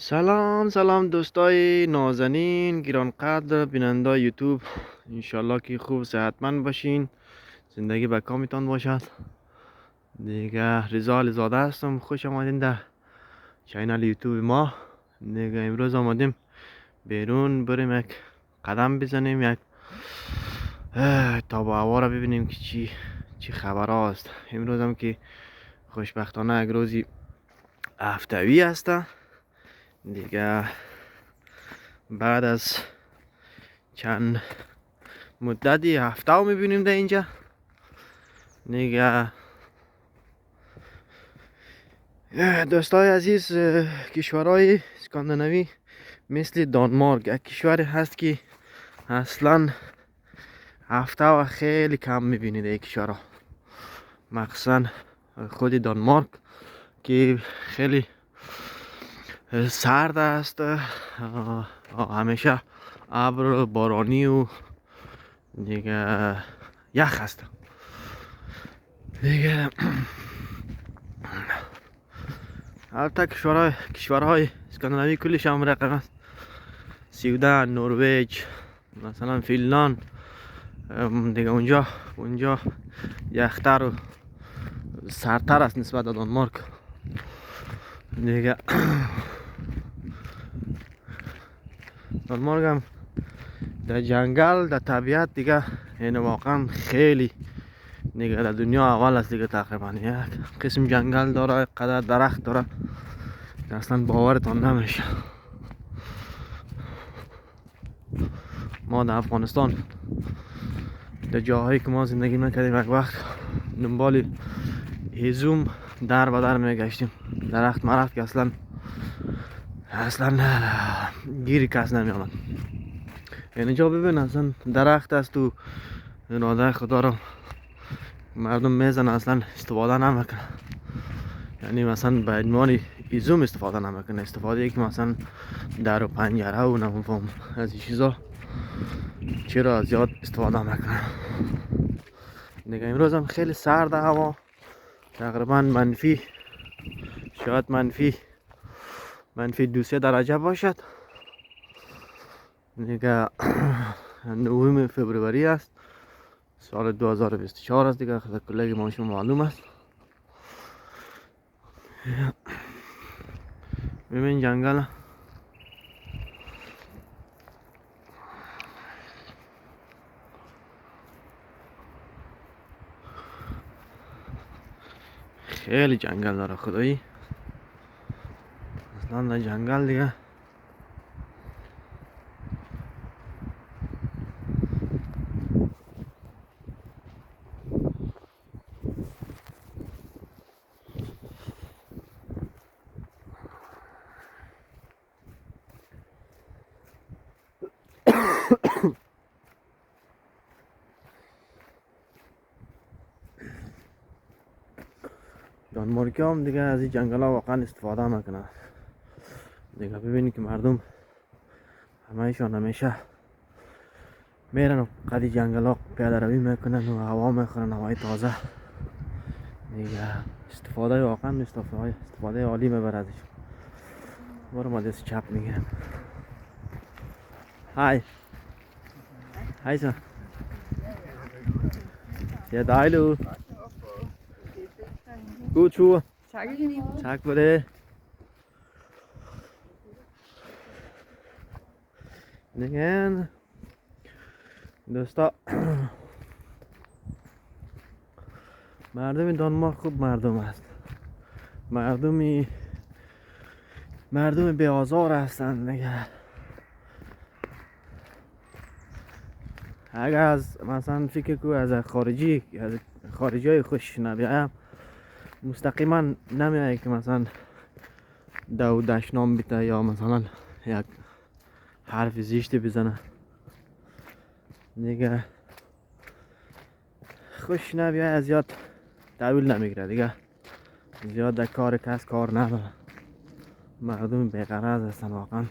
سلام سلام دوستای نازنین گرانقدر بیننده یوتیوب، انشالله که خوب صحتمند باشین، زندگی به کامیتان باشد. دیگه رضا زاده هستم، خوش آمدین در چینل یوتیوب ما. دیگه امروز آمدیم بیرون بریم یک قدم بزنیم، یک تاب و هوا را ببینیم که چی خبر است. امروز هم که خوشبختانه یک روزی هفتوی است. دیگه بعد از چند مدتی هفته میبینیم در اینجا. دیگه دوستای عزیز، کشورهای اسکاندیناوی مثل دانمارک یک کشوری هست که اصلا هفته و خیلی کم میبینید این کشورها، مخصوصا خود دانمارک که خیلی سرد است، همیشه ابر بارانی و دیگه یخ هست. دیگه البته کشورهای اسکاندیناوی کلش هم رقم است. سویدن، نروژ، مثلا فنلاند، دیگه اونجا یختر و سردتر است نسبت به دانمارک. دیگه دانمارک هم در جنگل، در طبیعت دیگه این واقعا خیلی دیگه در دنیا اول است دیگه. تقریبا یک قسم جنگل داره، قدر درخت داره که اصلا باورتان نمیشه. ما در افغانستان در جاهایی که ما زندگی میکردیم یک وقت دنبال هیزوم در و در میگشتیم، درخت مرخت که اصلا گیری کس نمیامد. اینجا ببین اصلا درخت است و اراده خدا رو مردم میزن، اصلا استفاده نمیکنه. یعنی مثلا به عنوان هیزوم استفاده نمیکنه، استفاده که مثلا در و پنجره و نمیفهم از این چیزا چرا زیاد استفاده میکنه. دیگه امروز هم خیلی سرد هوا، تقریبا شاید منفی 2-3 درجه باشد. دیگه 9 فوریه است، سال 2024 است دیگه، کلگی ما شما معلوم است. ببین جنگل خیلی جنگل داره خدایی، اصلا در جنگل دیگه دانمارکی هم دیگه از این جنگل ها واقعا استفاده میکنه. دیگه ببینید که مردم همهشان همیشه میرن و قدی جنگل ها پیاده روی میکنن و هوا میخورن، هوای تازه. دیگه استفاده عالی میبره ازش. برو ما دست چپ میگیرم. های سا یا دایلو god tur. Tak for det. دیگه دوستا، مردم دانمارک خوب مردم است، مردم بی آزار هستند دیگه. اگر از مثلا فکر کو از خارجی های خوش نبیایم، مستقیما نمیایی که مثلا دو دشنام بیته یا مثلا یک حرف زیشتی بزنه دیگه. خوش نبیای زیاد تحویل نمیگیره دیگه، زیاد در کار نداره. مردم بی‌غرض هستن واقعا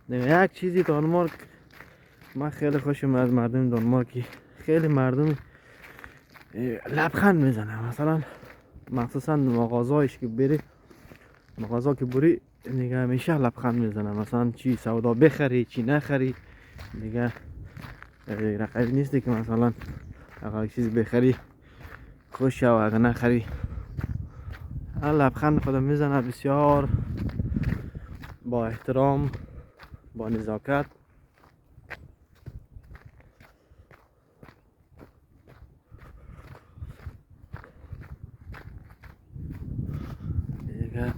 دیگه. یک چیزی دانمارک من خیلی خوشم از مردم دانمارکی، خیلی مردم لبخند میزنه. مثلا مخصوصا مغازهایش که بری مغازه که بری دیگه همیشه لبخند میزنه، مثلا چی سودا بخری چی نخری دیگه رقمی نیستی که مثلا اگر چیز بخری خوش شو اگر نخری لبخند خود میزنه بسیار با احترام با نزاکت. دیگه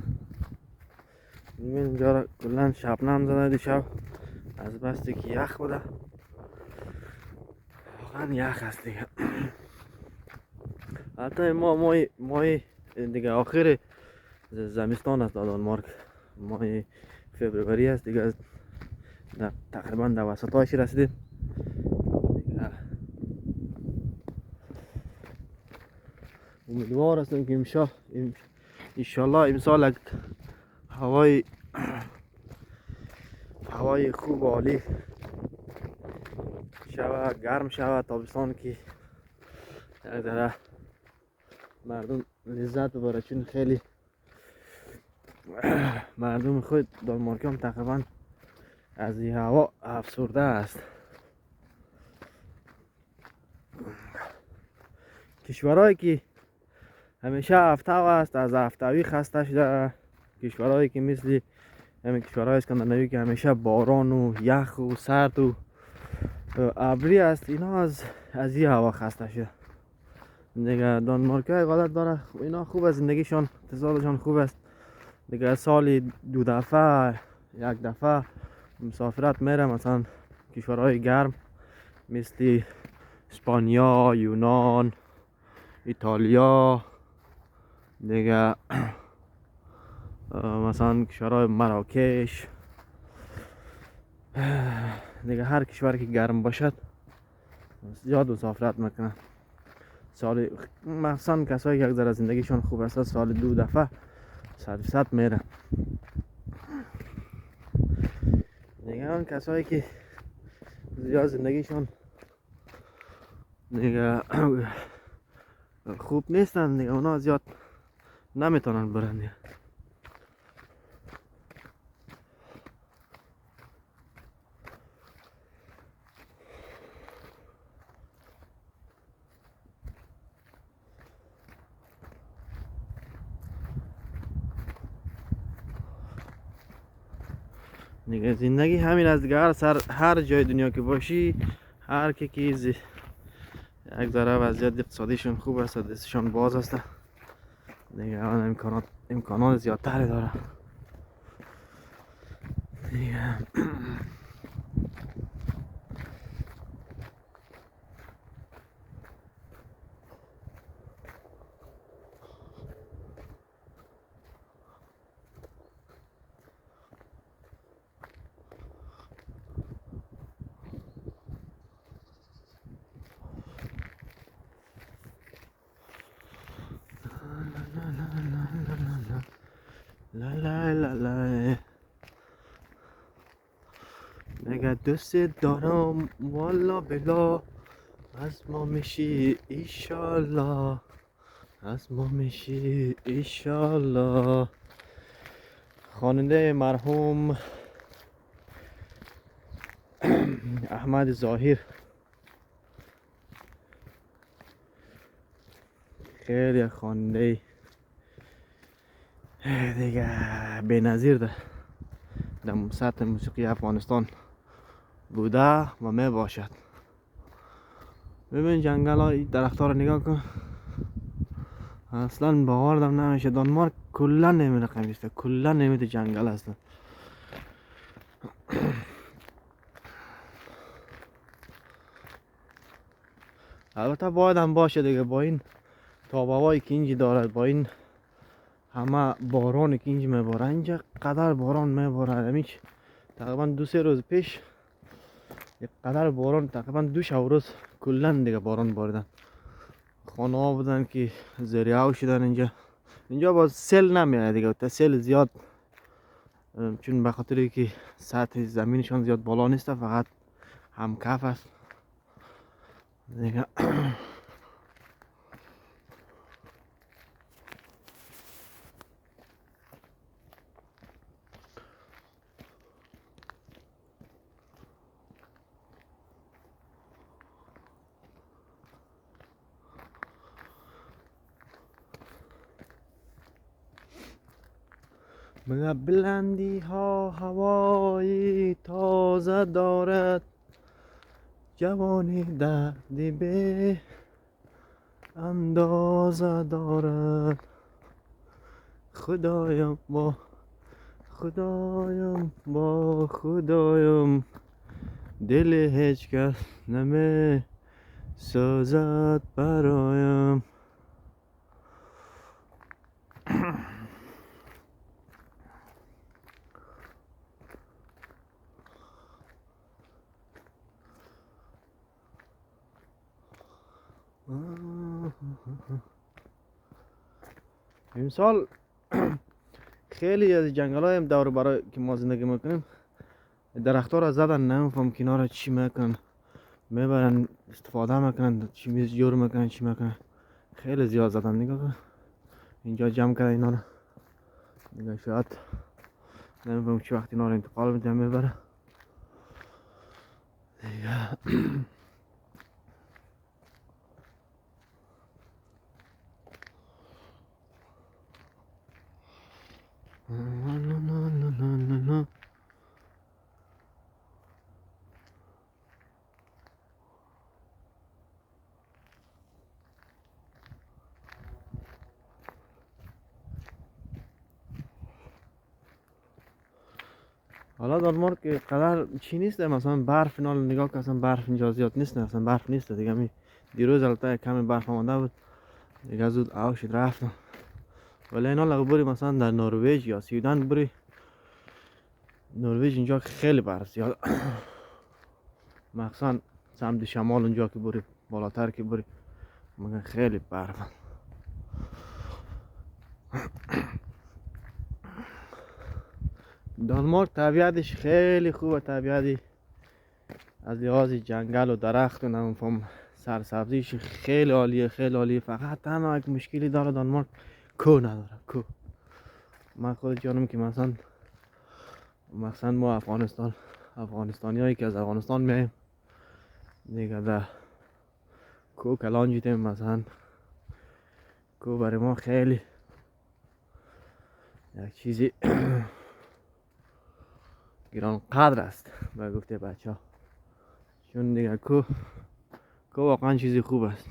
اینجا را کلن شبنم زده دیشب از بستی که یخ بوده، واقعا یخ است دیگه. حتی ماه دیگه آخر زمستان است دانمارک، ماه فبروری است دیگه، تقریبا در وسطایش رسیدیم دیگه. امیدوار هستم که انشالله امسال هوای خوب و عالی شود، گرم شود، تابستان که یک ذره مردم لذت ببره، چون خیلی مردم خود دانمارکی هم تقریبا از این هوا افسرده است. کشورهایی که همیشه هفته است از هفتوی خسته شده، کشورهایی که مثل همین کشورهای اسکاندیناوی که همیشه باران و یخ و سرد و ابری است، اینا از این هوا خسته شده دیگه. دانمارک های عادت داره اینا خوب است، زندگیشان اقتصادشان خوب است دیگه. سالی 2 دفعه 1 دفعه مسافرت میره، مثلا کشورهای گرم مثل اسپانیا، یونان، ایتالیا دیگه، مثلا کشورهای مراکش دیگه. هر کشور که گرم باشد زیاد مسافرت میکنن. سال مثلا کسایی که یک ذره زندگیشون خوب است سال 2 دفعه 100% میره دیگه. اون کسایی که زیاد زندگیشون دیگه خوب نیستن دیگه، اونا زیاد نمیتونن برن دیگه. دیگه زندگی همین از دیگه. هر جای دنیا که باشی، هر کی یک ذره وضعیت اقتصادیشون خوب است، دستشون باز است دیگه، آن امکانات زیادتری داره دیگه. لا لا لا لا نگه دوست دارم والا بلا، از ما میشی ایشالله، از ما میشی ایشالله. خواننده مرحوم احمد ظاهر خیلی خواننده دیگه بی‌نظیر ده در سطح موسیقی افغانستان بوده و می باشد. ببین جنگل های درخت ها رو نگاه کن، اصلا باوردم نمیشه دانمارک کلا نمیره قمیسته، کلا نمیده جنگل هست. البته باید هم باشه دیگه، با این تاب هوایی که اینجا دارد، با این همه بارانی که اینجا میباره، اینجا قدر باران میباره همیش. تقریبا 2-3 روز پیش یک قدر باران، تقریبا 2 روز کلا دیگه باران باردن. خانه ها بودن که زریعه شدن. اینجا باز سیل نمیاد دیگه، تا سیل زیاد چون به خاطر که سطح زمینشان زیاد بالا نیست، فقط هم کف است دیگه. مگه بلندی ها هوایی تازه دارد، جوانی دردی به اندازه دارد. خدایم با خدایم با خدایم، دل هیچ کس نمی سازد برایم. امسال خیلی از جنگل های دور برای که ما زندگی میکنیم درختها را زدن، نمیفهم کنار چی میکنن، میبرن استفاده میکنن، چی میز جور میکنن، چی میکنن. خیلی زیاد زدن. نگاه کن اینجا جمع کرده اینا رو. نگاه شاید نمیفهم چی وقت اینا رو انتقال میده میبره دیگه. حالا دانمارک که قدر چی نیست، مثلا برف اینا رو نگاه کن، اصلا برف اینجا زیاد نیست، اصلا برف نیست دیگه. می دیروز البته کمی برف آمده بود دیگه، زود آوشید رفتم. ولی اینا لگه بری مثلا در نروژ یا سویدن بری، نروژ اینجا خیلی برف زیاد مخصوصا سمت شمال اونجا که بری، بالاتر که بری مگه خیلی برف. دانمارک طبیعتش خیلی خوبه، طبیعتی از لحاظ جنگل و درخت و نمیفهم سرسبزیش خیلی عالیه، خیلی عالیه. فقط تنها یک مشکلی داره دانمارک، کو نداره. کو من خود جانم که مثلا ما افغانستانی هایی که از افغانستان میایم دیگه، در کو کلان جیتیم مثلا، کو برای ما خیلی یک چیزی گران قدر است به گفته بچه ها، چون دیگه کو واقعا چیزی خوب است.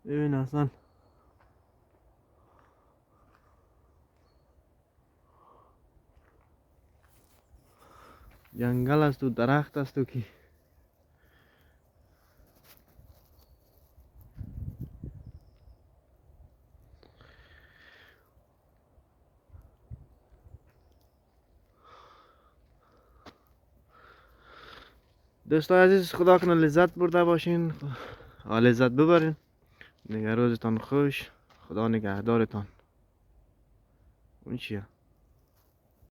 ببین اصلا جنگل است و درخت است و که دوستای عزیز، خدا کنه لذت برده باشین، لذت ببرین دیگه. روزتان خوش، خدا نگهدارتان. اون چیه؟